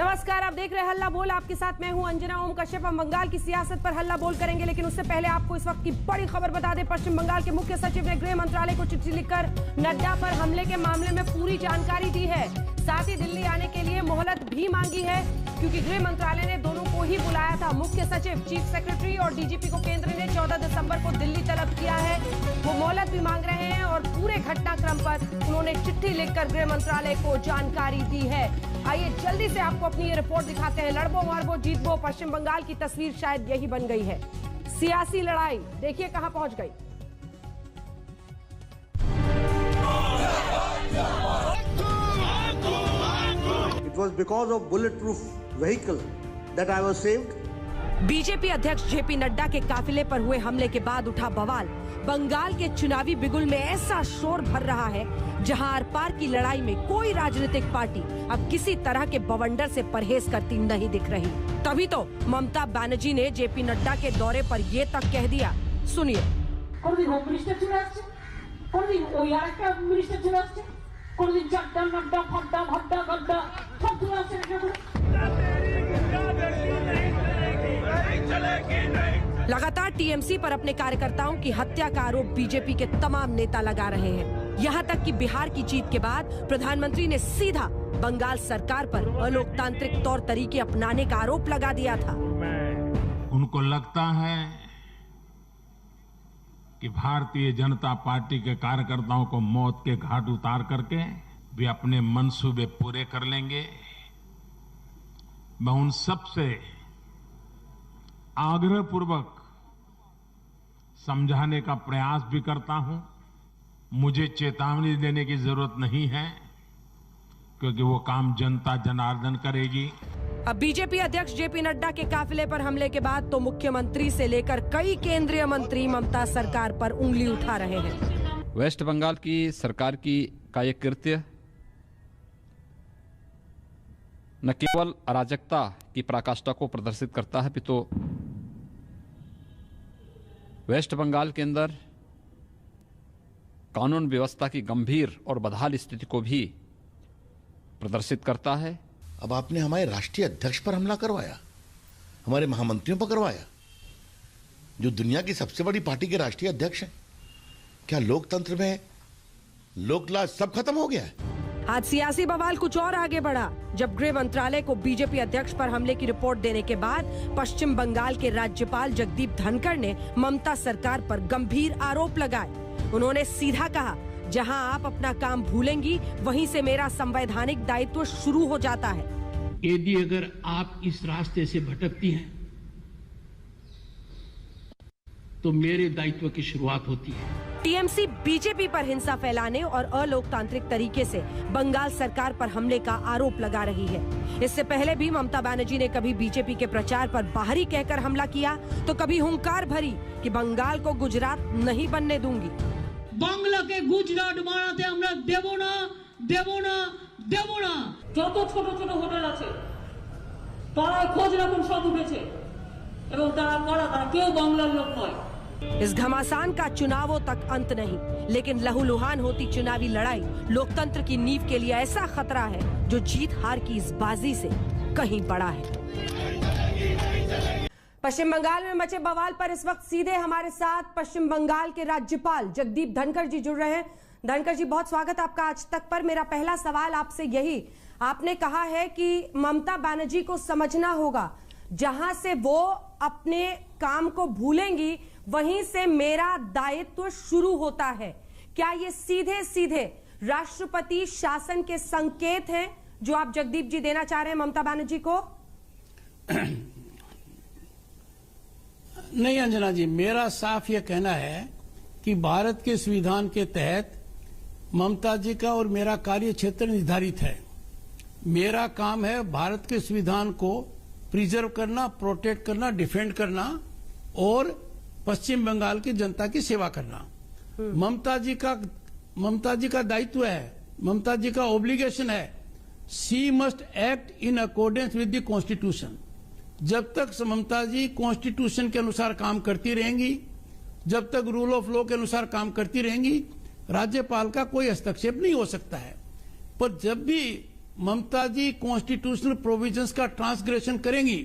नमस्कार, आप देख रहे हैं हल्ला बोल। आपके साथ मैं हूं अंजना ओम कश्यप। हम बंगाल की सियासत पर हल्ला बोल करेंगे, लेकिन उससे पहले आपको इस वक्त की बड़ी खबर बता दें। पश्चिम बंगाल के मुख्य सचिव ने गृह मंत्रालय को चिट्ठी लिखकर नड्डा पर हमले के मामले में पूरी जानकारी दी है। साथ ही दिल्ली आने के लिए मोहलत भी मांगी है, क्योंकि गृह मंत्रालय ने दोनों को ही बुलाया था। मुख्य सचिव, चीफ सेक्रेटरी और डीजीपी को केंद्र ने 14 दिसंबर को दिल्ली तलब किया है। वो मोहलत भी मांग रहे हैं और पूरे घटनाक्रम पर उन्होंने चिट्ठी लिखकर गृह मंत्रालय को जानकारी दी है। आइए जल्दी से आपको अपनी ये रिपोर्ट दिखाते हैं। लड़बो मारबो जीतबो, पश्चिम बंगाल की तस्वीर शायद यही बन गई है। सियासी लड़ाई देखिए कहां पहुंच गई। It was because of bulletproof vehicle that I was saved. BJP अध्यक्ष जेपी नड्डा के काफिले पर हुए हमले के बाद उठा बवाल। बंगाल के चुनावी बिगुल में ऐसा शोर भर रहा है, जहां आर पार की लड़ाई में कोई राजनीतिक पार्टी अब किसी तरह के बवंडर से परहेज करती नहीं दिख रही। तभी तो ममता बनर्जी ने जेपी नड्डा के दौरे पर ये तक कह दिया, सुनिए। लगातार टीएमसी पर अपने कार्यकर्ताओं की हत्या का आरोप बीजेपी के तमाम नेता लगा रहे हैं। यहां तक कि बिहार की जीत के बाद प्रधानमंत्री ने सीधा बंगाल सरकार पर अलोकतांत्रिक तौर तरीके अपनाने का आरोप लगा दिया था। उनको लगता है कि भारतीय जनता पार्टी के कार्यकर्ताओं को मौत के घाट उतार करके वे अपने मंसूबे पूरे कर लेंगे। मैं उन सब से आग्रहपूर्वक समझाने का प्रयास भी करता हूं। मुझे चेतावनी देने की जरूरत नहीं है, क्योंकि वो काम जनता जनार्दन करेगी। अब बीजेपी अध्यक्ष जेपी नड्डा के काफिले पर हमले के बाद तो मुख्यमंत्री से लेकर कई केंद्रीय मंत्री ममता सरकार पर उंगली उठा रहे हैं। वेस्ट बंगाल की सरकार का ये कृत्य न केवल अराजकता की पराकाष्ठा को प्रदर्शित करता है, अपितु वेस्ट बंगाल के अंदर कानून व्यवस्था की गंभीर और बदहाल स्थिति को भी प्रदर्शित करता है। अब आपने हमारे राष्ट्रीय अध्यक्ष पर हमला करवाया, हमारे महामंत्रियों पर करवाया, जो दुनिया की सबसे बड़ी पार्टी के राष्ट्रीय अध्यक्ष हैं। क्या लोकतंत्र में लोकलाज सब खत्म हो गया है? आज सियासी बवाल कुछ और आगे बढ़ा, जब गृह मंत्रालय को बीजेपी अध्यक्ष पर हमले की रिपोर्ट देने के बाद पश्चिम बंगाल के राज्यपाल जगदीप धनखड़ ने ममता सरकार पर गंभीर आरोप लगाए। उन्होंने सीधा कहा, जहां आप अपना काम भूलेंगी, वहीं से मेरा संवैधानिक दायित्व शुरू हो जाता है। यदि अगर आप इस रास्ते से भटकती हैं, तो मेरे दायित्व की शुरुआत होती है। टीएमसी बीजेपी पर हिंसा फैलाने और अलोकतांत्रिक तरीके से बंगाल सरकार पर हमले का आरोप लगा रही है। इससे पहले भी ममता बनर्जी ने कभी बीजेपी के प्रचार पर बाहरी कहकर हमला किया, तो कभी हुंकार भरी कि बंगाल को गुजरात नहीं बनने दूंगी। बांग्ला के गुजरात बनाते हमरा देबो ना, देबो ना, देबो ना। যত ছোট ছোট হোটেল আছে তারা খোঁজ রাখুন, সব উঠেছে এবং তারা কেউ বাংলার লোক নয়। इस घमासान का चुनावों तक अंत नहीं, लेकिन लहूलुहान होती चुनावी लड़ाई लोकतंत्र की नींव के लिए ऐसा खतरा है, जो जीत हार की इस बाजी से कहीं बड़ा है। पश्चिम बंगाल में मचे बवाल पर इस वक्त सीधे हमारे साथ पश्चिम बंगाल के राज्यपाल जगदीप धनखड़ जी जुड़ रहे हैं। धनखड़ जी, बहुत स्वागत आपका आज तक पर। मेरा पहला सवाल आपसे यही, आपने कहा है कि ममता बनर्जी को समझना होगा, जहां से वो अपने काम को भूलेंगी, वहीं से मेरा दायित्व शुरू होता है। क्या ये सीधे सीधे राष्ट्रपति शासन के संकेत हैं जो आप जगदीप जी देना चाह रहे हैं ममता बनर्जी को? नहीं अंजना जी, मेरा साफ यह कहना है कि भारत के संविधान के तहत ममता जी का और मेरा कार्य क्षेत्र निर्धारित है। मेरा काम है भारत के संविधान को प्रिजर्व करना, प्रोटेक्ट करना, डिफेंड करना और पश्चिम बंगाल की जनता की सेवा करना। ममता जी का दायित्व है, ममता जी का ऑब्लिगेशन है। She must act in accordance with the constitution. जब तक ममता जी कॉन्स्टिट्यूशन के अनुसार काम करती रहेंगी, जब तक रूल ऑफ लॉ के अनुसार काम करती रहेंगी, राज्यपाल का कोई हस्तक्षेप नहीं हो सकता है। पर जब भी ममता जी कॉन्स्टिट्यूशनल प्रोविजंस का ट्रांसग्रेशन करेंगी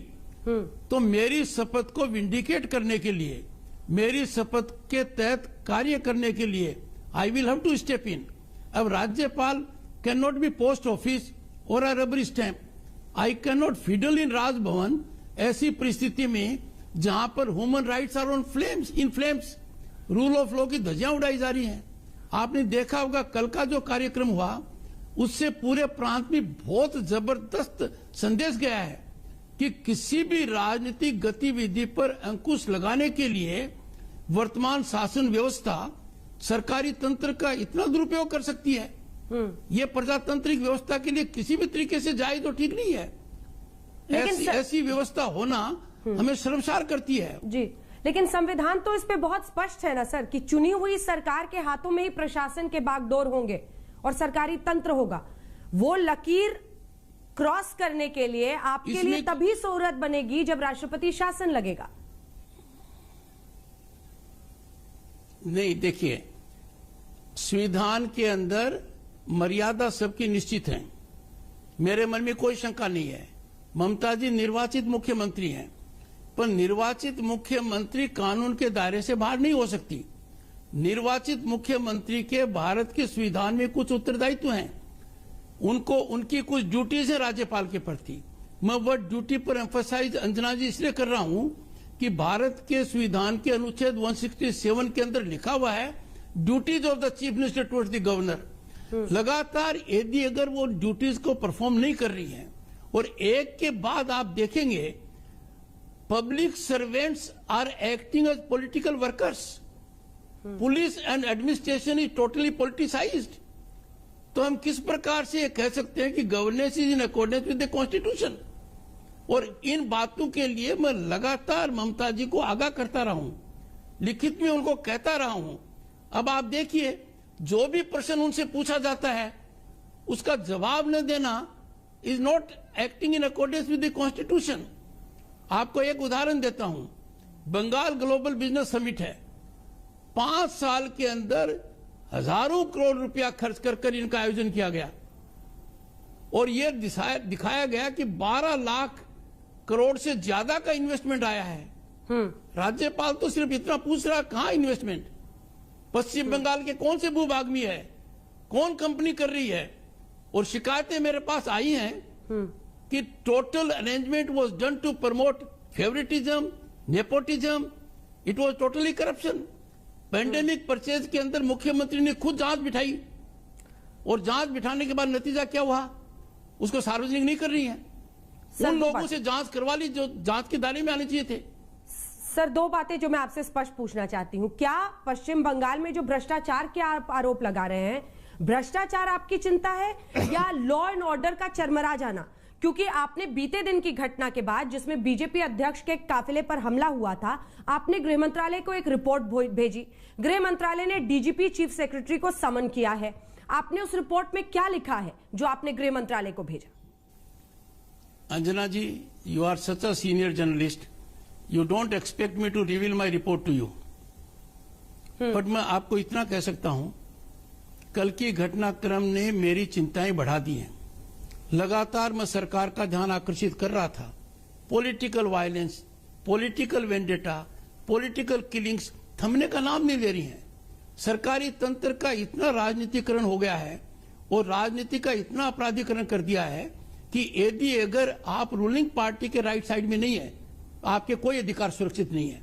तो मेरी शपथ को विंडिकेट करने के लिए, मेरी शपथ के तहत कार्य करने के लिए I will have to step in. अब राज्यपाल can not be post office और a rubber stamp. I can not fiddle in Rajbhavan ऐसी परिस्थिति में जहां पर human rights are on flames, in flames, rule of law की धज्जियां उड़ाई जा रही हैं। आपने देखा होगा कल का जो कार्यक्रम हुआ उससे पूरे प्रांत में बहुत जबरदस्त संदेश गया है कि किसी भी राजनीतिक गतिविधि पर अंकुश लगाने के लिए वर्तमान शासन व्यवस्था सरकारी तंत्र का इतना दुरुपयोग कर सकती है। ये प्रजातांत्रिक व्यवस्था के लिए किसी भी तरीके से जाए तो ठीक नहीं है। ऐसी व्यवस्था होना हमें शर्मसार करती है। जी, लेकिन संविधान तो इस पे बहुत स्पष्ट है ना सर कि चुनी हुई सरकार के हाथों में ही प्रशासन के बागडोर होंगे और सरकारी तंत्र होगा। वो लकीर क्रॉस करने के लिए आपके लिए तभी सूरत बनेगी जब राष्ट्रपति शासन लगेगा। नहीं, देखिए, संविधान के अंदर मर्यादा सबकी निश्चित है, मेरे मन में कोई शंका नहीं है। ममता जी निर्वाचित मुख्यमंत्री हैं, पर निर्वाचित मुख्यमंत्री कानून के दायरे से बाहर नहीं हो सकती। निर्वाचित मुख्यमंत्री के भारत के संविधान में कुछ उत्तरदायित्व हैं, उनको उनकी कुछ ड्यूटीज है राज्यपाल के प्रति। मैं वर्ड ड्यूटी पर एम्फसाइज अंजना जी इसलिए कर रहा हूं कि भारत के संविधान के अनुच्छेद 167 के अंदर लिखा हुआ है duties of the chief minister towards the governor. लगातार यदि अगर वो ड्यूटीज को परफॉर्म नहीं कर रही है और एक के बाद आप देखेंगे public servants are acting as political workers, police and administration is totally politicised, तो हम किस प्रकार से ये कह सकते हैं कि governance is in accordance with the constitution. और इन बातों के लिए मैं लगातार ममता जी को आगाह करता रहा हूं, लिखित में उनको कहता रहा हूं। अब आप देखिए, जो भी प्रश्न उनसे पूछा जाता है उसका जवाब न देना is not acting in accordance with the constitution. आपको एक उदाहरण देता हूं, बंगाल ग्लोबल बिजनेस समिट है, 5 साल के अंदर हजारों करोड़ रुपया खर्च कर इनका आयोजन किया गया और यह दिखाया गया कि 12 लाख करोड़ से ज्यादा का इन्वेस्टमेंट आया है। राज्यपाल तो सिर्फ इतना पूछ रहा, कहां इन्वेस्टमेंट, पश्चिम बंगाल के कौन से भूभाग में है, कौन कंपनी कर रही है। और शिकायतें मेरे पास आई हैं कि total arrangement was done to promote favouritism, nepotism, it was totally corruption. Pandemic purchase के अंदर मुख्यमंत्री ने खुद जांच बिठाई और जांच बिठाने के बाद नतीजा क्या हुआ, उसको सार्वजनिक नहीं कर रही है। उन लोगों से जांच करवा ली जो जांच के दायरे में आने चाहिए थे। सर, 2 बातें जो मैं आपसे स्पष्ट पूछना चाहती हूं, क्या पश्चिम बंगाल में जो भ्रष्टाचार के आप आरोप लगा रहे हैं, भ्रष्टाचार आपकी चिंता है या लॉ एंड ऑर्डर का चरमरा जाना? क्योंकि आपने बीते दिन की घटना के बाद जिसमें बीजेपी अध्यक्ष के काफिले पर हमला हुआ था, आपने गृह मंत्रालय को एक रिपोर्ट भेजी। गृह मंत्रालय ने डीजीपी चीफ सेक्रेटरी को समन किया है। आपने उस रिपोर्ट में क्या लिखा है जो आपने गृह मंत्रालय को भेजा? Anjana ji, you are such a senior journalist, you don't expect me to reveal my report to you, but मैं आपको इतना कह सकता हूं, कल की घटनाक्रम ने मेरी चिंताएं बढ़ा दी हैं। लगातार मैं सरकार का ध्यान आकर्षित कर रहा था। Political violence, political vendetta, political killings थमने का नाम नहीं ले रही हैं। सरकारी तंत्र का इतना राजनीतिकरण हो गया है और राजनीति का इतना अपराधीकरण कर दिया है कि यदि अगर आप रूलिंग पार्टी के राइट साइड में नहीं है, आपके कोई अधिकार सुरक्षित नहीं है।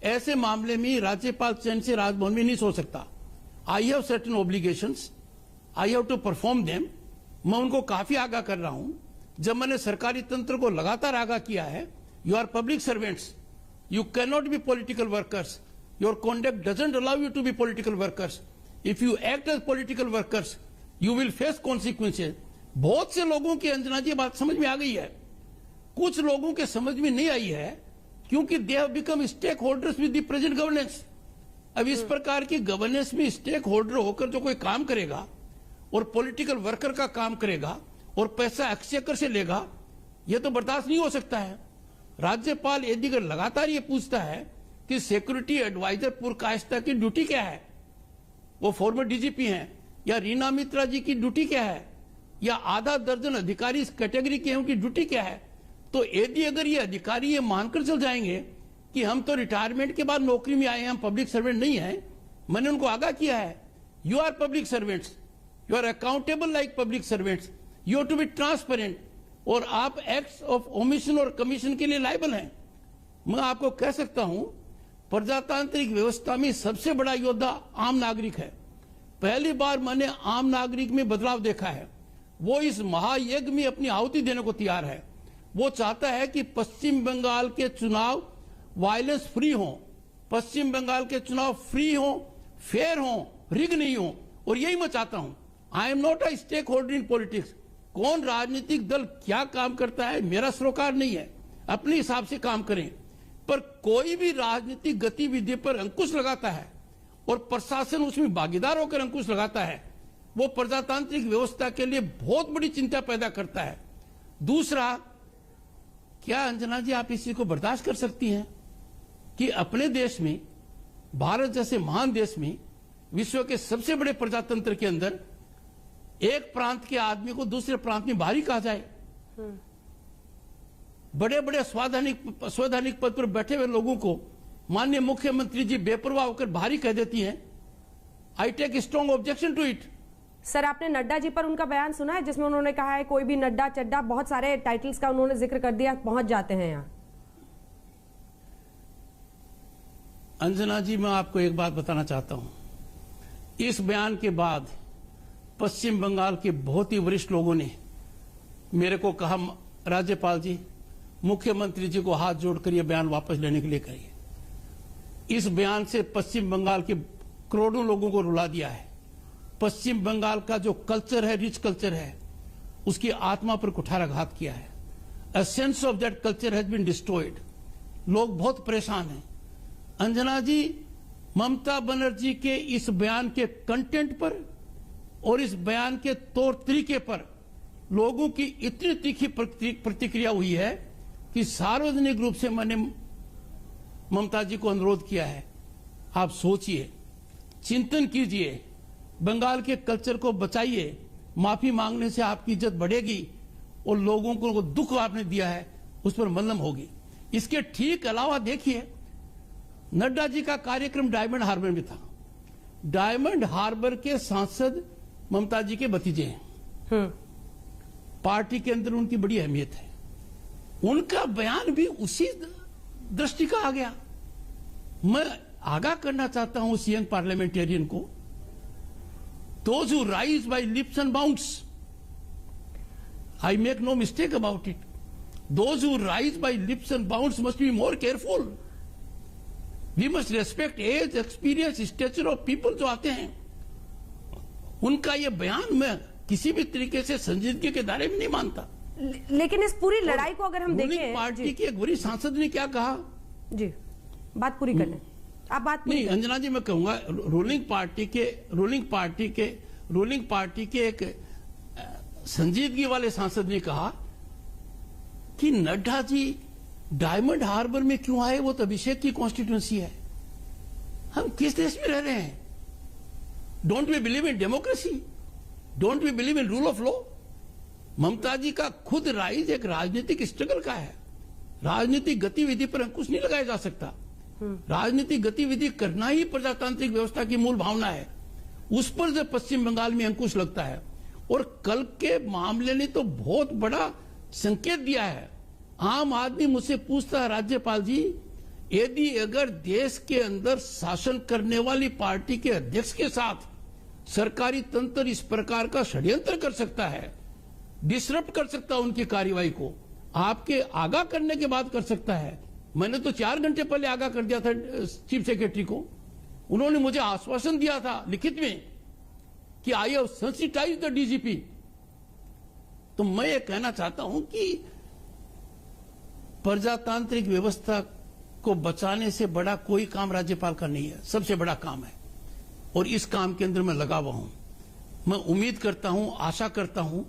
ऐसे मामले में राज्यपाल चैन से राजभवन में नहीं सो सकता। I have certain obligations, I have to perform them. मैं उनको काफी आगाह कर रहा हूं। जब मैंने सरकारी तंत्र को लगातार आगाह किया है, you are public servants, you can not be political workers, your conduct doesn't allow you to be political workers, if you act as political workers you will face consequences. बहुत से लोगों की, अंजना जी, बात समझ में आ गई है, कुछ लोगों के समझ में नहीं आई है क्योंकि they have become stake holders with the present governance. अब इस प्रकार की गवर्नेंस में स्टेक होल्डर होकर जो कोई काम करेगा और पॉलिटिकल वर्कर का काम करेगा और पैसा एक्सचेकर से लेगा, यह तो बर्दाश्त नहीं हो सकता है। राज्यपाल यदि अगर लगातार ये पूछता है कि सिक्योरिटी एडवाइजर पुरकायस्ता की ड्यूटी क्या है, वो फॉर्मर डीजीपी हैं, या रीना मित्रा जी की ड्यूटी क्या है, या आधा दर्जन अधिकारी इस कैटेगरी के हैं, उनकी ड्यूटी क्या है? तो यदि अगर ये अधिकारी ये मानकर चल जाएंगे कि हम तो रिटायरमेंट के बाद नौकरी में आए हैं, हम पब्लिक सर्वेंट नहीं हैं, मैंने उनको आगाह किया है, you are public servants, you are accountable like public servants, you have to be transparent, और आप एक्ट्स ऑफ ओमिशन और कमीशन के लिए लायबल हैं। मैं आपको कह सकता हूं, प्रजातांत्रिक व्यवस्था में सबसे बड़ा योद्धा आम नागरिक है। पहली बार मैंने आम नागरिक में बदलाव देखा है। वो इस महायज्ञ में अपनी आहुति देने को तैयार है। वो चाहता है कि पश्चिम बंगाल के चुनाव वायलेंस फ्री हो, पश्चिम बंगाल के चुनाव फ्री हो, फेयर हो, रिग नहीं हो, और यही मैं चाहता हूं। I am not a stake holder in politics. कौन राजनीतिक दल क्या काम करता है मेरा सरोकार नहीं है, अपने हिसाब से काम करें, पर कोई भी राजनीतिक गतिविधि पर अंकुश लगाता है और प्रशासन उसमें भागीदार होकर अंकुश लगाता है, वो प्रजातांत्रिक व्यवस्था के लिए बहुत बड़ी चिंता पैदा करता है। दूसरा, क्या अंजना जी आप इसी को बर्दाश्त कर सकती हैं कि अपने देश में, भारत जैसे महान देश में, विश्व के सबसे बड़े प्रजातंत्र के अंदर एक प्रांत के आदमी को दूसरे प्रांत में बाहरी कहा जाए? बड़े बड़े संवैधानिक पद पर बैठे हुए लोगों को माननीय मुख्यमंत्री जी बेपरवाह होकर बाहरी कह देती हैं। I take strong objection to it. Sir, आपने नड्डा जी पर उनका बयान सुना है जिसमें उन्होंने कहा है कोई भी नड्डा चड्डा, बहुत सारे टाइटल्स का उन्होंने जिक्र कर दिया, पहुंच जाते हैं यहाँ। अंजना जी, मैं आपको एक बात बताना चाहता हूं। इस बयान के बाद पश्चिम बंगाल के बहुत ही वरिष्ठ लोगों ने मेरे को कहा, राज्यपाल जी, मुख्यमंत्री जी को हाथ जोड़कर यह बयान वापस लेने के लिए कहिए। इस बयान से पश्चिम बंगाल के करोड़ों लोगों को रुला दिया है। पश्चिम बंगाल का जो कल्चर है, रिच कल्चर है, उसकी आत्मा पर कुठाराघात किया है। A sense of that culture has been destroyed. लोग बहुत परेशान हैं। अंजना जी, ममता बनर्जी के इस बयान के कंटेंट पर और इस बयान के तौर तरीके पर लोगों की इतनी तीखी प्रतिक्रिया हुई है कि सार्वजनिक रूप से मैंने ममता जी को अनुरोध किया है, आप सोचिए, चिंतन कीजिए, बंगाल के कल्चर को बचाइए। माफी मांगने से आपकी इज्जत बढ़ेगी और लोगों को दुख आपने दिया है उस पर मलम होगी। इसके ठीक अलावा देखिए, नड्डा जी का कार्यक्रम डायमंड हार्बर में था। डायमंड हार्बर के सांसद ममता जी के भतीजे हैं। पार्टी के अंदर उनकी बड़ी अहमियत है। उनका बयान भी उसी दृष्टि का आ गया। मैं आगाह करना चाहता हूं उस यंग पार्लियामेंटेरियन को, those who rise by leaps and bounds, I make no mistake about it, those who rise by leaps and bounds must be more careful. We must respect age, experience, stature of people जो आते हैं। उनका ये बयान मैं किसी भी तरीके से संजीदगी के दायरे में नहीं मानता। लेकिन इस पूरी लड़ाई को अगर हम देखें, पार्टी के एक वरिष्ठ सांसद ने क्या कहा जी, बात पूरी कर लें आप। बात नहीं अंजना जी, मैं कहूंगा रूलिंग पार्टी के एक संजीदगी वाले सांसद ने कहा कि नड्डा जी डायमंड हार्बर में क्यों आए, वो तो अभिषेक की कॉन्स्टिट्यूंसी है। हम किस देश में रह रहे हैं? Don't we believe in democracy? Don't we believe in rule of law? Mamata ji का खुद राइज एक राजनीतिक स्ट्रगल का है। राजनीतिक गतिविधि पर अंकुश नहीं लगाया जा सकता। राजनीतिक गतिविधि करना ही प्रजातांत्रिक व्यवस्था की मूल भावना है। उस पर जब पश्चिम बंगाल में अंकुश लगता है, और कल के मामले ने तो बहुत बड़ा संकेत दिया है। आम आदमी मुझसे पूछता है, राज्यपाल जी, यदि अगर देश के अंदर शासन करने वाली पार्टी के अध्यक्ष के साथ सरकारी तंत्र इस प्रकार का षड्यंत्र कर सकता है, डिसरप्ट कर सकता है उनकी कार्यवाही को, आपके आगाह करने के बाद कर सकता है। मैंने तो 4 घंटे पहले आगाह कर दिया था चीफ सेक्रेटरी को। उन्होंने मुझे आश्वासन दिया था लिखित में कि I have sensitised the DGP. तो मैं ये कहना चाहता हूं कि प्रजातांत्रिक व्यवस्था को बचाने से बड़ा कोई काम राज्यपाल का नहीं है, सबसे बड़ा काम है, और इस काम के अंदर मैं लगा हुआ हूं। मैं उम्मीद करता हूं, आशा करता हूं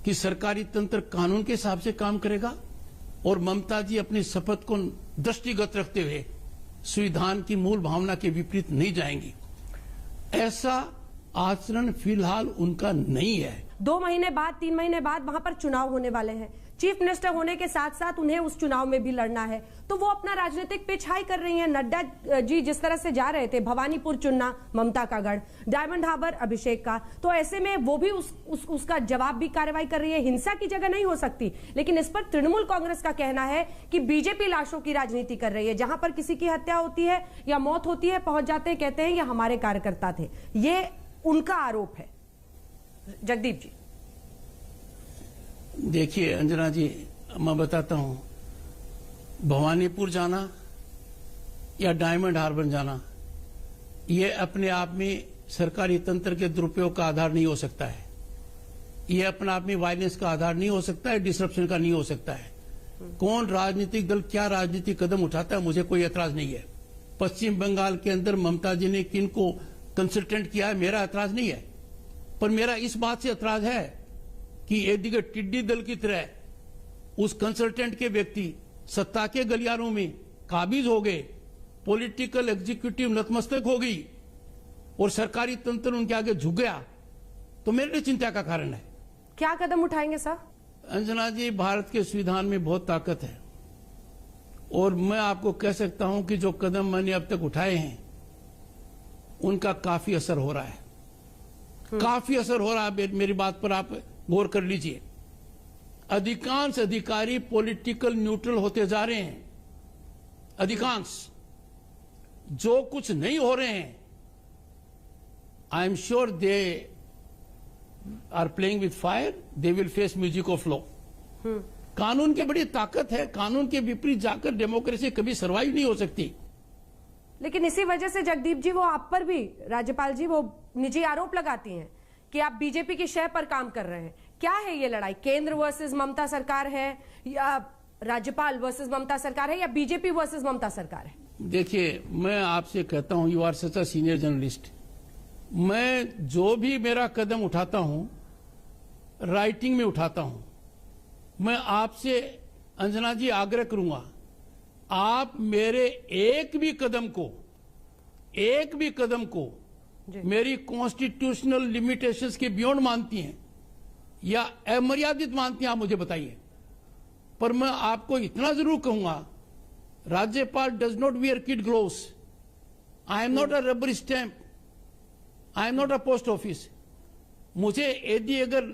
कि सरकारी तंत्र कानून के हिसाब से काम करेगा और ममता जी अपनी शपथ को दृष्टिगत रखते हुए संविधान की मूल भावना के विपरीत नहीं जाएंगी। ऐसा आचरण फिलहाल उनका नहीं है। 2 महीने बाद 3 महीने बाद वहां पर चुनाव होने वाले हैं। चीफ मिनिस्टर होने के साथ साथ उन्हें उस चुनाव में भी लड़ना है, तो वो अपना राजनीतिक पिच हाई कर रही हैं। नड्डा जी जिस तरह से जा रहे थे, भवानीपुर चुनना ममता का गढ़, डायमंड हार्बर अभिषेक का, तो ऐसे में वो भी उसका जवाब भी कार्रवाई कर रही है। हिंसा की जगह नहीं हो सकती, लेकिन इस पर तृणमूल कांग्रेस का कहना है कि बीजेपी लाशों की राजनीति कर रही है। जहां पर किसी की हत्या होती है या मौत होती है, पहुंच जाते हैं, कहते हैं ये हमारे कार्यकर्ता थे। ये उनका आरोप है। जगदीप जी देखिए अंजना जी, मैं बताता हूं, भवानीपुर जाना या डायमंड हार्बर जाना, ये अपने आप में सरकारी तंत्र के दुरुपयोग का आधार नहीं हो सकता है। ये अपने आप में वायलेंस का आधार नहीं हो सकता है, डिसरप्शन का नहीं हो सकता है। कौन राजनीतिक दल क्या राजनीतिक कदम उठाता है, मुझे कोई एतराज नहीं है। पश्चिम बंगाल के अंदर ममता जी ने किन को कंसल्टेंट किया है, मेरा एतराज नहीं है। पर मेरा इस बात से एतराज है कि एक टिड्डी दल की तरह उस कंसल्टेंट के व्यक्ति सत्ता के गलियारों में काबिज हो गए, पॉलिटिकल एग्जीक्यूटिव नतमस्तक हो गई और सरकारी तंत्र उनके आगे झुक गया, तो मेरे लिए चिंता का कारण है। क्या कदम उठाएंगे सर? अंजना जी, भारत के संविधान में बहुत ताकत है और मैं आपको कह सकता हूं कि जो कदम मैंने अब तक उठाए हैं उनका काफी असर हो रहा है। काफी असर हो रहा है। मेरी बात पर आप गौर कर लीजिए। अधिकांश अधिकारी पॉलिटिकल न्यूट्रल होते जा रहे हैं। अधिकांश जो कुछ नहीं हो रहे हैं, I am sure they are playing with fire, they will face music of law. कानून की बड़ी ताकत है। कानून के विपरीत जाकर डेमोक्रेसी कभी सर्वाइव नहीं हो सकती। लेकिन इसी वजह से जगदीप जी वो आप पर भी, राज्यपाल जी, वो निजी आरोप लगाती हैं कि आप बीजेपी की शय पर काम कर रहे हैं। क्या है ये लड़ाई? केंद्र वर्सेस ममता सरकार है या राज्यपाल वर्सेस ममता सरकार है या बीजेपी वर्सेस ममता सरकार है? देखिए, मैं आपसे कहता हूं, you are such a senior journalist, मैं जो भी मेरा कदम उठाता हूं राइटिंग में उठाता हूं। मैं आपसे अंजना जी आग्रह करूंगा, आप मेरे एक भी कदम को मेरी कॉन्स्टिट्यूशनल लिमिटेशंस के बियॉन्ड मानती हैं या अमर्यादित मानती हैं, आप मुझे बताइए। पर मैं आपको इतना जरूर कहूंगा, राज्यपाल does not wear kid gloves. I am not a rubber stamp, I am not a post office. मुझे यदि अगर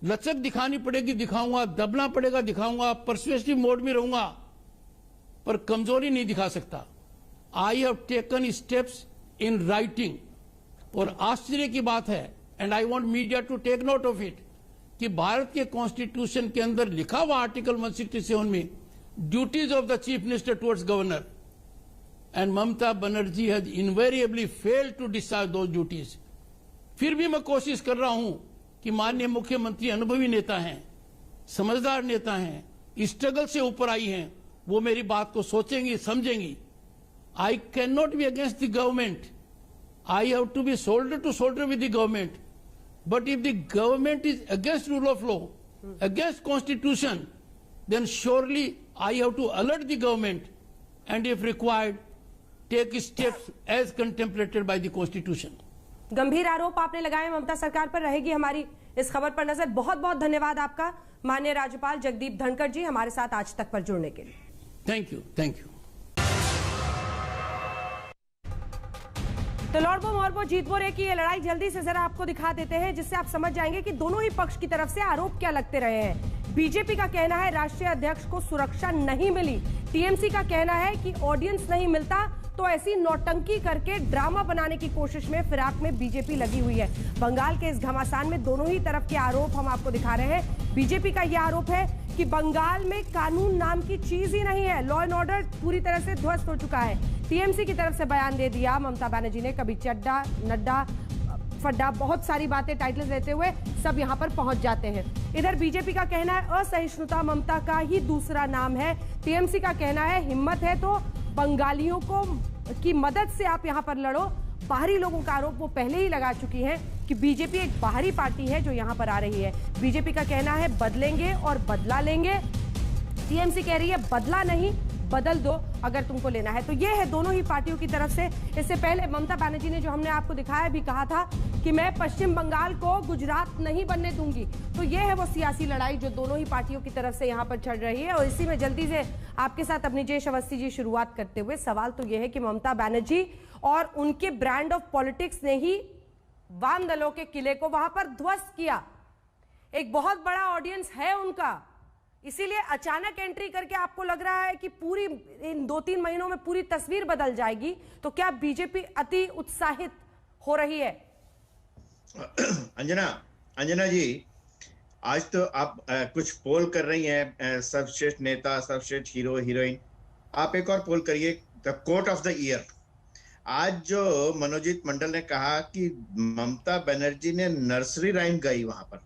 लचक दिखानी पड़ेगी दिखाऊंगा, दबना पड़ेगा दिखाऊंगा, परसुएसिव मोड में रहूंगा, पर कमजोरी नहीं दिखा सकता। I have taken steps in writing. और आश्चर्य की बात है, and I want media to take note of it, कि भारत के कॉन्स्टिट्यूशन के अंदर लिखा हुआ आर्टिकल 167 में duties of the chief minister towards governor, and Mamata Banerjee has invariably failed to discharge those duties. फिर भी मैं कोशिश कर रहा हूं कि माननीय मुख्यमंत्री अनुभवी नेता हैं, समझदार नेता हैं, स्ट्रगल से ऊपर आई हैं, वो मेरी बात को सोचेंगी, समझेंगी। I can not be against the government, I have to be shoulder to shoulder with the government. But if the government is against rule of law, against constitution, then surely I have to alert the government and if required, take steps as contemplated by the constitution. गंभीर आरोप आपने लगाए ममता सरकार पर। रहेगी हमारी इस खबर पर नजर। बहुत बहुत धन्यवाद आपका माननीय राज्यपाल जगदीप धनखड़ जी हमारे साथ आज तक पर जुड़ने के लिए। Thank you, thank you. तो लड़बो मरबो जीतबो रे की ये लड़ाई जल्दी से जरा आपको दिखा देते हैं, जिससे आप समझ जाएंगे कि दोनों ही पक्ष की तरफ से आरोप क्या लगते रहे हैं। बीजेपी का कहना है राष्ट्रीय अध्यक्ष को सुरक्षा नहीं मिली, टीएमसी का कहना है कि ऑडियंस नहीं मिलता तो ऐसी नौटंकी करके ड्रामा बनाने की कोशिश में फिराक में बीजेपी लगी हुई है। बंगाल के इस घमासान में दोनों ही तरफ के आरोप हम आपको दिखा रहे हैं। बीजेपी का यह आरोप है कि बंगाल में कानून नाम की चीज ही नहीं है, लॉ एंड ऑर्डर पूरी तरह से ध्वस्त हो चुका है। टीएमसी की तरफ से बयान दे दिया ममता बनर्जी ने, कभी चड्डा, नड्डा, फड्डा, बहुत सारी बातें टाइटल्स लेते हुए सब यहां पर पहुंच जाते हैं। इधर बीजेपी का कहना है असहिष्णुता ममता का ही दूसरा नाम है। टीएमसी का कहना है हिम्मत है तो बंगालियों को की मदद से आप यहां पर लड़ो। बाहरी लोगों का आरोप वो पहले ही लगा चुकी हैं कि बीजेपी एक बाहरी पार्टी है जो यहां पर आ रही है। बीजेपी का कहना है बदलेंगे और बदला लेंगे। टीएमसी कह रही है बदला नहीं बदल दो अगर तुमको लेना है। तो ये है दोनों ही पार्टियों की तरफ से। इससे पहले ममता बनर्जी ने, जो हमने आपको दिखाया, भी कहा था कि मैं पश्चिम बंगाल को गुजरात नहीं बनने दूंगी। तो ये है वो सियासी लड़ाई जो दोनों ही पार्टियों की तरफ से यहाँ पर चल रही है। और इसी में जल्दी से आपके साथ अपनी जयेश अवस्थी जी शुरुआत करते हुए, सवाल तो ये है कि ममता बनर्जी और उनके ब्रांड ऑफ पॉलिटिक्स ने ही वाम दलों के किले को वहां पर ध्वस्त किया। एक बहुत बड़ा ऑडियंस है उनका, इसीलिए अचानक एंट्री करके आपको लग रहा है कि पूरी इन 2-3 महीनों में पूरी तस्वीर बदल जाएगी। तो क्या बीजेपी अति उत्साहित हो रही है? अंजना जी, आज तो आप कुछ पोल कर रही हैं, सर्वश्रेष्ठ नेता, सर्वश्रेष्ठ हीरो हीरोइन। आप एक और पोल करिए, the quote of the year. आज जो मनोजीत मंडल ने कहा कि ममता बनर्जी ने नर्सरी राइम गाई वहां पर,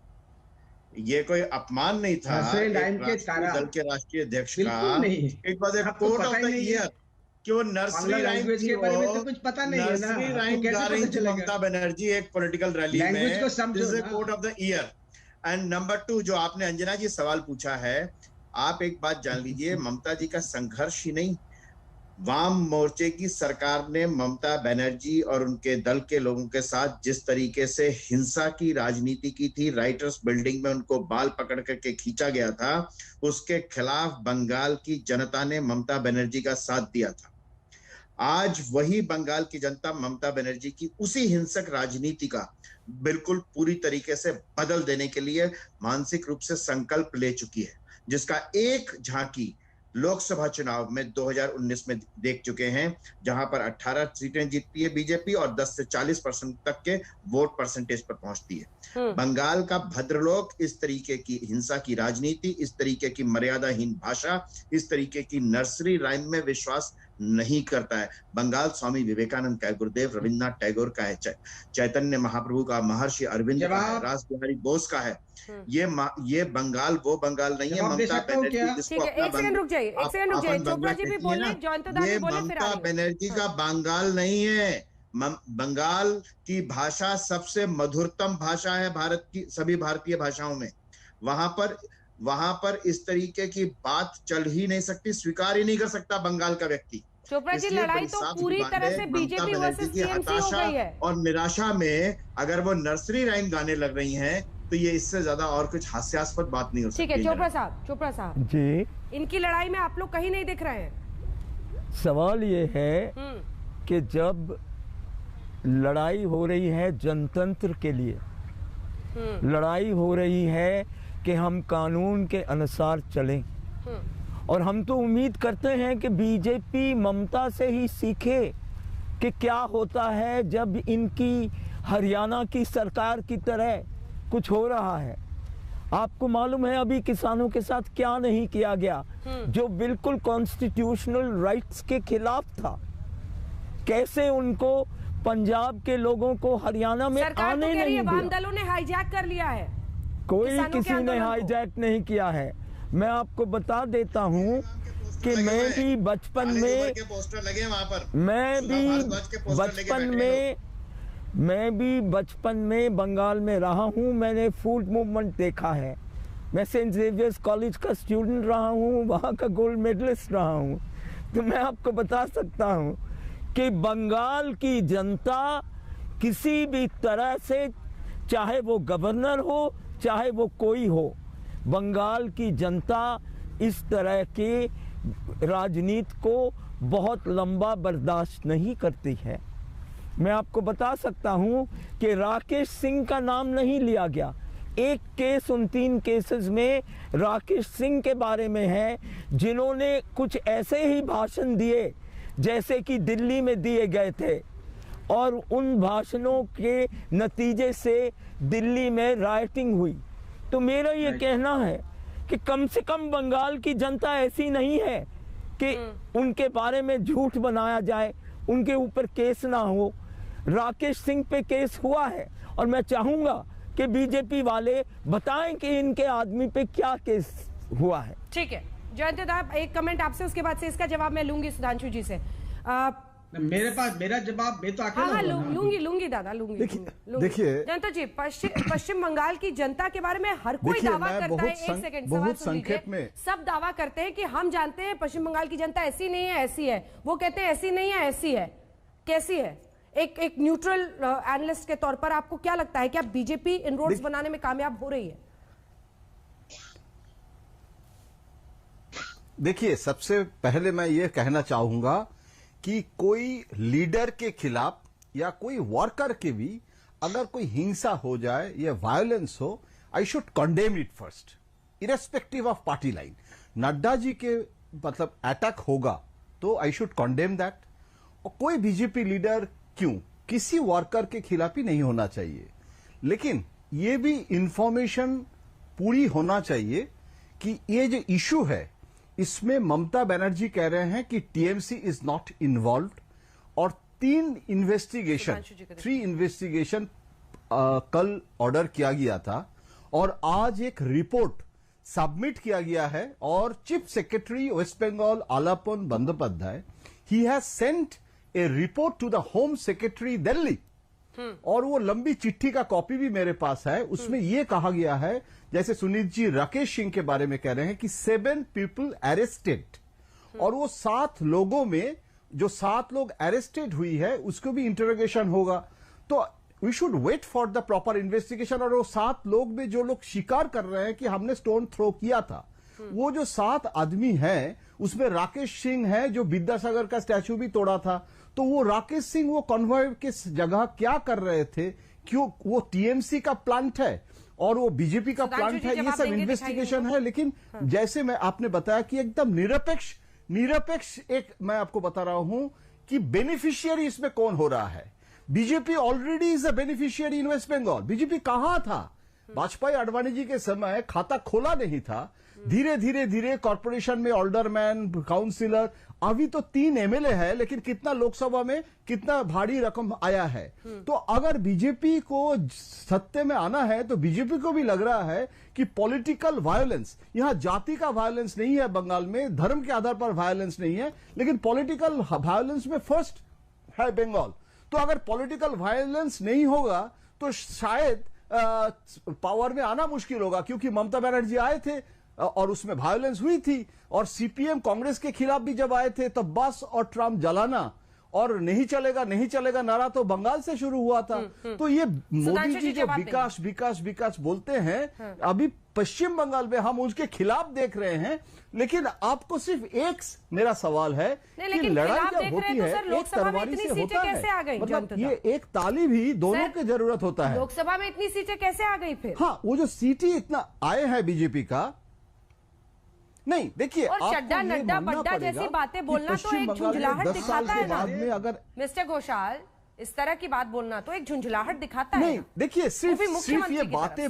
ये कोई अपमान नहीं था दल के राष्ट्रीय अध्यक्ष का। एक बात है, कोट ऑफ द ईयर कि वो नर्सरी राइम के बारे में तो कुछ पता नहीं है ना, नर्सरी राइम गा रही थी ममता बनर्जी एक पॉलिटिकल रैली में। Quote of the year. And number 2, जो आपने अंजना जी सवाल पूछा है, आप एक बात जान लीजिए, ममता जी का संघर्ष ही नहीं, वाम मोर्चे की सरकार ने ममता बनर्जी और उनके दल के लोगों के साथ जिस तरीके से हिंसा की राजनीति की थी, राइटर्स बिल्डिंग में उनको बाल पकड़ करके खींचा गया था, उसके खिलाफ बंगाल की जनता ने ममता बनर्जी का साथ दिया था। आज वही बंगाल की जनता ममता बनर्जी की उसी हिंसक राजनीति का बिल्कुल पूरी तरीके से बदल देने के लिए मानसिक रूप से संकल्प ले चुकी है, जिसका एक झांकी लोकसभा चुनाव में 2019 में देख चुके हैं, जहां पर 18 सीटें जीतती है बीजेपी और 10 से 40% तक के वोट परसेंटेज पर पहुंचती है। बंगाल का भद्रलोक इस तरीके की हिंसा की राजनीति, इस तरीके की मर्यादाहीन भाषा, इस तरीके की नर्सरी राइम में विश्वास नहीं करता है। बंगाल स्वामी विवेकानंद का है, गुरुदेव रविन्द्रनाथ टैगोर का है, चैतन्य महाप्रभु का, महर्षि अरविंद का है, रास बिहारी बोस का है। ये बंगाल वो बंगाल नहीं है ममता बनर्जी जिसको ये ममता बनर्जी का बंगाल नहीं है। बंगाल की भाषा सबसे मधुरतम भाषा है भारत की सभी भारतीय भाषाओं में। वहां पर इस तरीके की बात चल ही नहीं सकती, स्वीकार ही नहीं कर सकता बंगाल का व्यक्ति। चोपड़ा जी, लड़ाई तो पूरी तरह से बीजेपी वर्सेस टीएमसी हो गई है। और निराशा में अगर वो नर्सरी राइम गाने लग रही हैं, तो ये इससे ज्यादा और कुछ हास्यास्पद बात नहीं हो सकती। ठीक है चोपड़ा साहब जी, इनकी लड़ाई में आप लोग कहीं नहीं दिख रहे हैं। सवाल ये है कि जब लड़ाई हो रही है जनतंत्र के लिए, लड़ाई हो रही है कि हम कानून के अनुसार चलें, और हम तो उम्मीद करते हैं कि बीजेपी ममता से ही सीखे कि क्या होता है जब इनकी हरियाणा की सरकार की तरह कुछ हो रहा है। आपको मालूम है अभी किसानों के साथ क्या नहीं किया गया, जो बिल्कुल कॉन्स्टिट्यूशनल राइट्स के खिलाफ था। कैसे उनको पंजाब के लोगों को हरियाणा में आने नहीं दिया। वाम दलों ने हाईजैक कर लिया है। कोई किसी ने हाईजैक नहीं किया है। मैं आपको बता देता हूँ कि मैं भी बचपन में बंगाल में रहा हूँ। मैंने फूड मूवमेंट देखा है। मैं सेंट जेवियर्स कॉलेज का स्टूडेंट रहा हूँ, वहाँ का गोल्ड मेडलिस्ट रहा हूँ। तो मैं आपको बता सकता हूँ कि बंगाल की जनता किसी भी तरह से, चाहे वो गवर्नर हो चाहे वो कोई हो, बंगाल की जनता इस तरह की राजनीति को बहुत लंबा बर्दाश्त नहीं करती है। मैं आपको बता सकता हूं कि राकेश सिंह का नाम नहीं लिया गया। एक केस उन 3 केसेस में राकेश सिंह के बारे में है, जिन्होंने कुछ ऐसे ही भाषण दिए जैसे कि दिल्ली में दिए गए थे, और उन भाषणों के नतीजे से दिल्ली में राइटिंग हुई। तो मेरा ये कहना है कि कम से कम बंगाल की जनता ऐसी नहीं है कि उनके बारे में झूठ बनाया जाए, उनके ऊपर केस ना हो। राकेश सिंह पे केस हुआ है, और मैं चाहूंगा कि बीजेपी वाले बताएं कि इनके आदमी पे क्या केस हुआ है। ठीक है जयंत साहब, एक कमेंट आपसे, उसके बाद से इसका जवाब मैं लूंगी सुधांशु जी से। मेरा जवाब मैं तो हाँ, लूंगी दादा, लूंगी। देखिए जनता जी, पश्चिम बंगाल की जनता के बारे में हर कोई दावा करता है। एक सेकंड, बहुत संक्षेप में सब दावा करते हैं कि हम जानते हैं पश्चिम बंगाल की जनता ऐसी नहीं है, ऐसी है। वो कहते हैं ऐसी नहीं है, ऐसी है। कैसी है? एक न्यूट्रल एनालिस्ट के तौर पर आपको क्या लगता है, क्या बीजेपी इनरोड्स बनाने में कामयाब हो रही है? देखिए, सबसे पहले मैं ये कहना चाहूंगा कि कोई लीडर के खिलाफ या कोई वर्कर के भी अगर कोई हिंसा हो जाए या वायलेंस हो, I should condemn it first, irrespective of party line. Nadda ji के मतलब अटैक होगा तो आई शुड कंडेम दैट। और कोई बीजेपी लीडर क्यों, किसी वर्कर के खिलाफ ही नहीं होना चाहिए। लेकिन ये भी इंफॉर्मेशन पूरी होना चाहिए कि ये जो इशू है इसमें ममता बनर्जी कह रहे हैं कि टीएमसी इज नॉट इन्वॉल्व्ड, और 3 इन्वेस्टिगेशन कल ऑर्डर किया गया था और आज एक रिपोर्ट सबमिट किया गया है। और chief secretary West Bengal Alapan Bandyopadhyay, he has sent a report to the home secretary Delhi, और वो लंबी चिट्ठी का कॉपी भी मेरे पास है। उसमें यह कहा गया है, जैसे सुनील जी राकेश सिंह के बारे में कह रहे हैं कि 7 पीपल अरेस्टेड, और वो 7 लोगों में जो 7 लोग अरेस्टेड हुई है उसको भी इंटरोगेशन होगा। तो we should wait for the proper investigation. और वो 7 लोग में जो लोग स्वीकार कर रहे हैं कि हमने स्टोन थ्रो किया था, वो जो 7 आदमी हैं उसमें राकेश सिंह है जो विद्यासागर का स्टैचू भी तोड़ा था। तो वो राकेश सिंह वो कन्वॉय किस जगह क्या कर रहे थे, क्यों, वो टीएमसी का प्लांट है और वो बीजेपी का प्लांट है, ये सब इन्वेस्टिगेशन है। लेकिन जैसे मैं आपने बताया कि एकदम निरपेक्ष एक मैं आपको बता रहा हूं कि बेनिफिशियरी इसमें कौन हो रहा है। BJP already is a beneficiary in West Bengal. BJP कहां था? वाजपेयी अडवाणी जी के समय खाता खोला नहीं था। धीरे धीरे कॉर्पोरेशन में ऑल्डरमैन, काउंसिलर, अभी तो 3 एमएलए है, लेकिन कितना लोकसभा में कितना भारी रकम आया है। तो अगर बीजेपी को सत्ते में आना है तो बीजेपी को भी लग रहा है कि पॉलिटिकल वायलेंस, यहां जाति का वायलेंस नहीं है बंगाल में, धर्म के आधार पर वायलेंस नहीं है, लेकिन पॉलिटिकल वायलेंस में फर्स्ट है बंगाल। तो अगर पॉलिटिकल वायलेंस नहीं होगा तो शायद पावर में आना मुश्किल होगा, क्योंकि ममता बनर्जी आए थे और उसमें वायलेंस हुई थी, और सीपीएम कांग्रेस के खिलाफ भी जब आए थे तो बस और ट्रम जलाना और नहीं चलेगा नारा तो बंगाल से शुरू हुआ था। तो ये मोदी जी जो विकास बोलते हैं, अभी पश्चिम बंगाल में हम उसके खिलाफ देख रहे हैं। लेकिन आपको सिर्फ एक मेरा सवाल है कि लड़ाई जब होती है एक तलवारी से होता है, मतलब ये एक ताली भी दोनों की जरूरत होता है। लोकसभा में इतनी सीटें कैसे आ गई फिर? हाँ, वो जो सीटें इतना आए हैं बीजेपी का, नहीं देखिए, और चड्डा नड्डा बड्डा जैसी बातें बोलना तो एक झुंझलाहट दिखाता है ना अगर मिस्टर घोषाल, इस तरह की बात बोलना तो एक झुंझलाहट दिखाता है। नहीं देखिए, सिर्फ ये बातें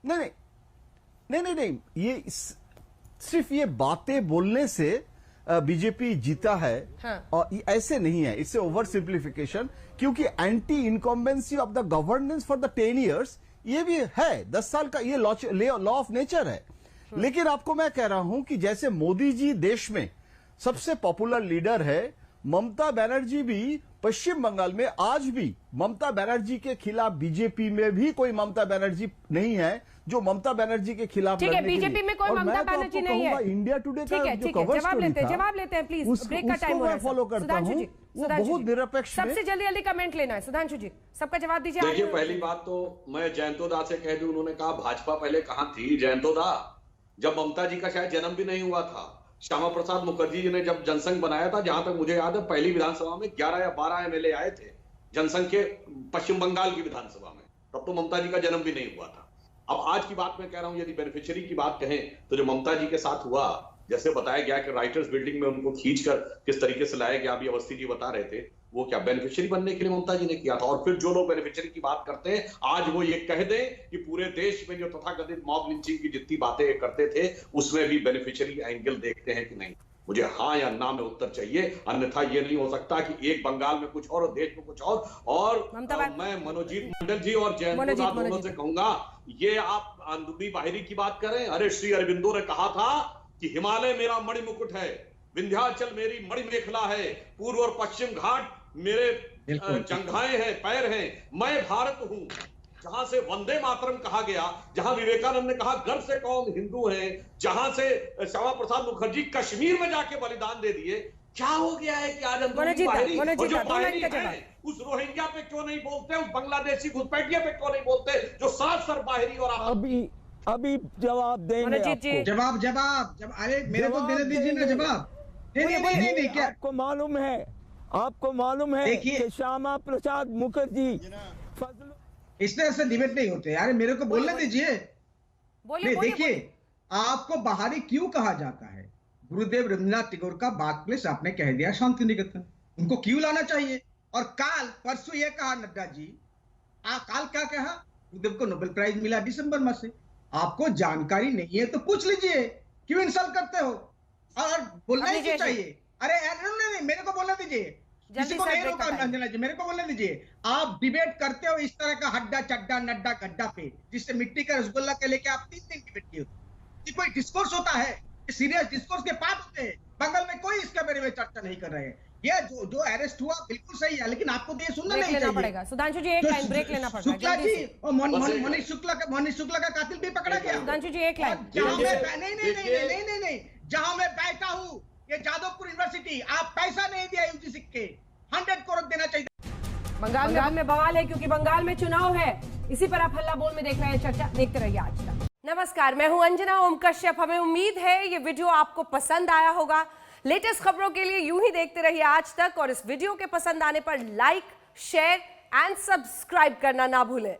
नहीं, ये सिर्फ ये बातें बोलने से बीजेपी जीता है। हाँ। और ऐसे नहीं है, इससे ओवर सिंप्लीफिकेशन, क्योंकि anti incumbency of the governance for the 10 years ये भी है, 10 साल का ये लॉ ऑफ नेचर है। लेकिन आपको मैं कह रहा हूं कि जैसे मोदी जी देश में सबसे पॉपुलर लीडर है, ममता बनर्जी भी पश्चिम बंगाल में आज भी ममता बनर्जी के खिलाफ, बीजेपी में भी कोई ममता बनर्जी नहीं है जो ममता बनर्जी के खिलाफ लड़ने के लिए। बीजेपी में कोई ममता बनर्जी नहीं है। इंडिया टुडे का जो कवर स्टोरी था, जवाब लेते हैं प्लीज, ब्रेक का टाइम हो रहा है। फॉलो करता हूं, वो बहुत निरपेक्ष। सबसे जल्दी कमेंट लेना है। सुधांशु जी, सबका जवाब दीजिए। देखिए, पहली बात तो मैं जयंतो दा से कह दूं, उन्होंने कहा भाजपा पहले कहां थी। जयंतो दा, जब ममता जी का शायद जन्म भी नहीं हुआ था, श्यामा प्रसाद मुखर्जी जी ने जब जनसंघ बनाया था, जहां तक मुझे याद है पहली विधानसभा में 11 या 12 एमएलए आए थे जनसंघ के, पश्चिम बंगाल की विधानसभा में, तब तो ममता जी का जन्म भी नहीं हुआ था। अब आज की बात मैं कह रहा हूं, यदि बेनिफिशियरी की बात कहें तो जो ममता जी के साथ हुआ, जैसे बताया गया कि राइटर्स बिल्डिंग में उनको खींचकर किस तरीके से लाया गया, अभी अवस्थी जी बता रहे थे, वो क्या बेनिफिशियरी बनने के लिए ममता जी ने किया था। और फिर जो लोग बेनिफिशियरी की बात करते हैं, आज वो ये कह दें कि पूरे देश में जो तथाकथित मॉब लिंचिंग की जितनी बातें करते थे उसमें भी बेनिफिशियरी एंगल देखते हैं कि नहीं। मुझे हाँ या ना में उत्तर चाहिए, अन्यथा ये नहीं हो सकता कि एक बंगाल में कुछ और देश में कुछ और मैं मनोजीत मंडल जी और जयंत दोनों से कहूंगा, ये आप अंदरूनी बाहरी की बात करें। अरे श्री अरविंदो ने कहा था कि हिमालय मेरा मणिमुकुट है, विंध्याचल मेरी मणिमेखला है, पूर्व और पश्चिम घाट मेरे जंघाएं हैं, पैर हैं। मैं भारत हूं जहां से वंदे मातरम कहा गया, जहां विवेकानंद ने कहा गर्व से कौन हिंदू है, जहां से श्यामा प्रसाद मुखर्जी कश्मीर में जाके बलिदान दे दिए। क्या हो गया है कि आज अंदरूनी बाहरी और जो बाहरी हैं, उस रोहिंग्या पे क्यों नहीं बोलते, उस बांग्लादेशी घुसपैठिया पे क्यों नहीं बोलते, जो 7 सर बाहरी और अभी जवाब देंगे आपको। जवाब अरे मेरे को देने दीजिए ना जवाब। नहीं क्या आपको मालूम है कि श्यामा प्रसाद मुखर्जी इस तरह से डिबेट नहीं होते यार, मेरे को बोलने दीजिए। देखिए आपको बाहरी क्यों कहा जाता है? गुरुदेव रविन्द्रनाथ टैगोर का बाग प्लेस आपने कह दिया शांति निकेतन, उनको क्यों लाना चाहिए? और काल परसों ये कहा नड्डा जी, काल क्या कहा? गुरुदेव को नोबेल प्राइज मिला दिसंबर माह से। आपको जानकारी नहीं है तो पूछ लीजिए, क्यों इंसल्ट करते हो? और बोलना ही चाहिए। अरे नहीं, मेरे को बोलने दीजिए, किसी को नहीं रोका अंजना जी, मेरे को बोलने दीजिए। आप डिबेट करते हो इस तरह का हड्डा चड्डा नड्डा गड्ढा पे, जिससे मिट्टी का रसगुल्ला के लेके आप 3 दिन डिबेट किए होते। कोई डिस्कोर्स होता है, सीरियस डिस्कोर्स के पास होते हैं। बंगाल में कोई इसके बारे में चर्चा नहीं कर रहे हैं। ये जो अरेस्ट हुआ बिल्कुल सही है, लेकिन आपको तो ये सुनना नहीं चाहिए। पड़ेगा सुधांशु जी, एक लाइन ब्रेक लेना पड़ेगा। शुक्ला जी और मनीष शुक्ला का कातिल भी पकड़ा गया। सुधांशु जी एक लाइन। नहीं, जहां मैं बैठा हूँ ये जादवपुर यूनिवर्सिटी, आप पैसा नहीं दिया यूजीसी के, 100 करोड़ देना चाहिए। बंगाल में बवाल है क्योंकि बंगाल में चुनाव है। इसी पर आप हल्ला बोल में देख रहे हैं चर्चा। देखते रहिए आज तक। नमस्कार, मैं हूं अंजना ओम कश्यप। हमें उम्मीद है ये वीडियो आपको पसंद आया होगा। लेटेस्ट खबरों के लिए यूं ही देखते रहिए आज तक, और इस वीडियो के पसंद आने पर लाइक, शेयर एंड सब्सक्राइब करना ना भूलें।